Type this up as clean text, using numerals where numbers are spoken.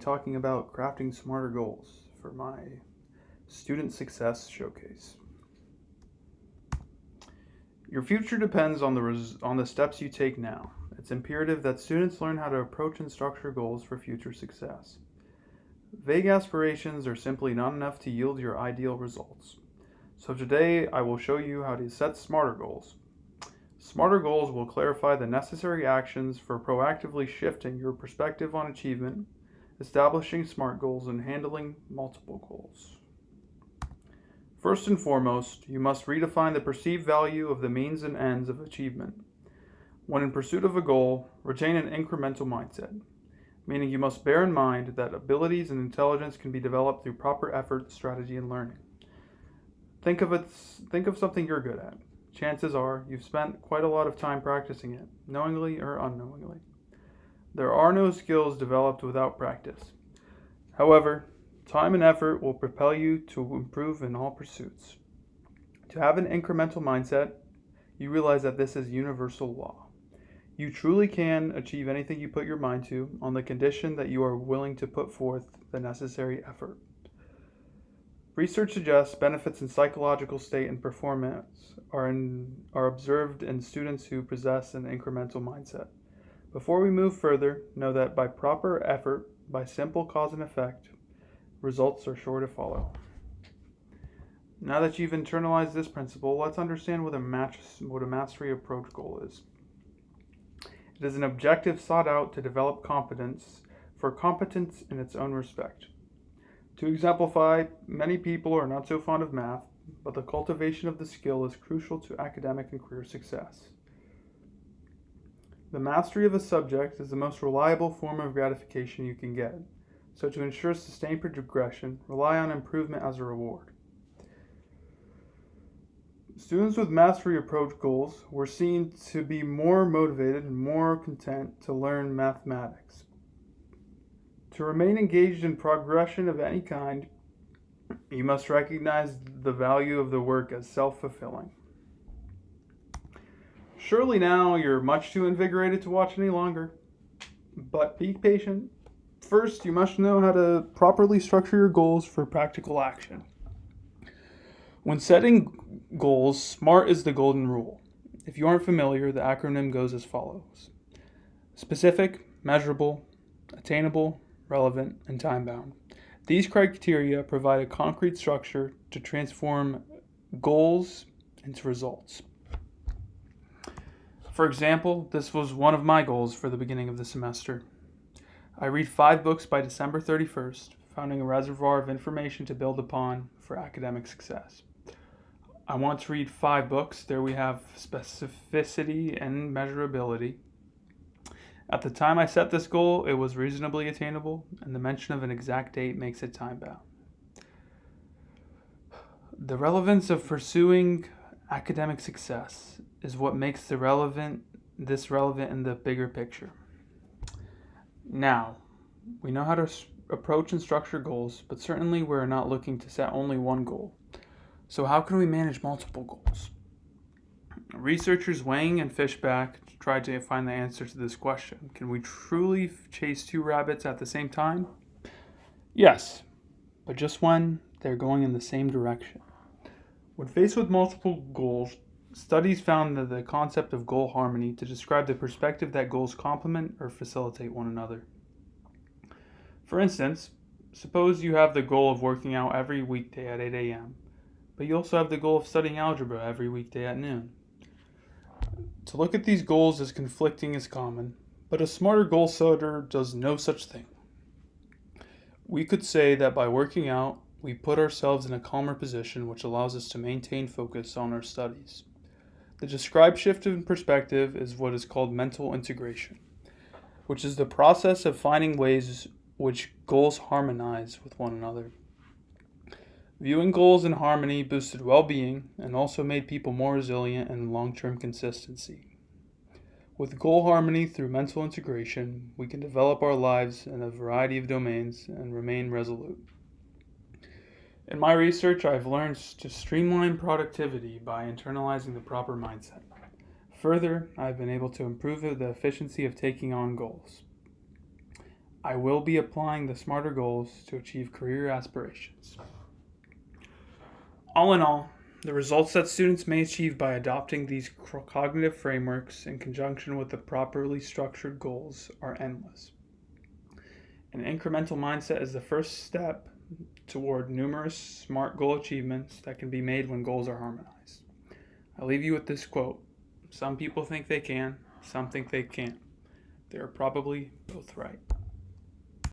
Talking about crafting smarter goals for my student success showcase. Your future depends on the steps you take now. It's imperative that students learn how to approach and structure goals for future success. Vague aspirations are simply not enough to yield your ideal results. So today I will show you how to set smarter goals. Smarter goals will clarify the necessary actions for proactively shifting your perspective on achievement, establishing SMART goals, and handling multiple goals. First and foremost, you must redefine the perceived value of the means and ends of achievement. When in pursuit of a goal, retain an incremental mindset, meaning you must bear in mind that abilities and intelligence can be developed through proper effort, strategy, and learning. Think of something you're good at. Chances are you've spent quite a lot of time practicing it, knowingly or unknowingly. There are no skills developed without practice. However, time and effort will propel you to improve in all pursuits. To have an incremental mindset, you realize that this is universal law. You truly can achieve anything you put your mind to on the condition that you are willing to put forth the necessary effort. Research suggests benefits in psychological state and performance are observed in students who possess an incremental mindset. Before we move further, know that by proper effort, by simple cause and effect, results are sure to follow. Now that you've internalized this principle, let's understand what a mastery approach goal is. It is an objective sought out to develop competence in its own respect. To exemplify, many people are not so fond of math, but the cultivation of the skill is crucial to academic and career success. The mastery of a subject is the most reliable form of gratification you can get, so to ensure sustained progression, rely on improvement as a reward. Students with mastery approach goals were seen to be more motivated and more content to learn mathematics. To remain engaged in progression of any kind, you must recognize the value of the work as self-fulfilling. Surely now you're much too invigorated to watch any longer, but be patient. First, you must know how to properly structure your goals for practical action. When setting goals, SMART is the golden rule. If you aren't familiar, the acronym goes as follows: specific, measurable, attainable, relevant, and time-bound. These criteria provide a concrete structure to transform goals into results. For example, this was one of my goals for the beginning of the semester. I read 5 books by December 31st, founding a reservoir of information to build upon for academic success. I want to read 5 books. There we have specificity and measurability. At the time I set this goal, it was reasonably attainable, and the mention of an exact date makes it time-bound. The relevance of pursuing academic success is what makes this relevant in the bigger picture. Now, we know how to approach and structure goals, but certainly we're not looking to set only one goal. So how can we manage multiple goals? Researchers Wang and Fishback tried to find the answer to this question. Can we truly chase 2 rabbits at the same time? Yes, but just when they're going in the same direction. When faced with multiple goals, studies found that the concept of goal harmony to describe the perspective that goals complement or facilitate one another. For instance, suppose you have the goal of working out every weekday at 8 a.m., but you also have the goal of studying algebra every weekday at noon. To look at these goals as conflicting is common, but a smarter goal setter does no such thing. We could say that by working out, we put ourselves in a calmer position, which allows us to maintain focus on our studies. The described shift in perspective is what is called mental integration, which is the process of finding ways which goals harmonize with one another. Viewing goals in harmony boosted well-being and also made people more resilient and long-term consistency. With goal harmony through mental integration, we can develop our lives in a variety of domains and remain resolute. In my research, I've learned to streamline productivity by internalizing the proper mindset. Further, I've been able to improve the efficiency of taking on goals. I will be applying the SMARTer goals to achieve career aspirations. All in all, the results that students may achieve by adopting these cognitive frameworks in conjunction with the properly structured goals are endless. An incremental mindset is the first step toward numerous SMART goal achievements that can be made when goals are harmonized. I leave you with this quote: some people think they can, some think they can't. They are probably both right.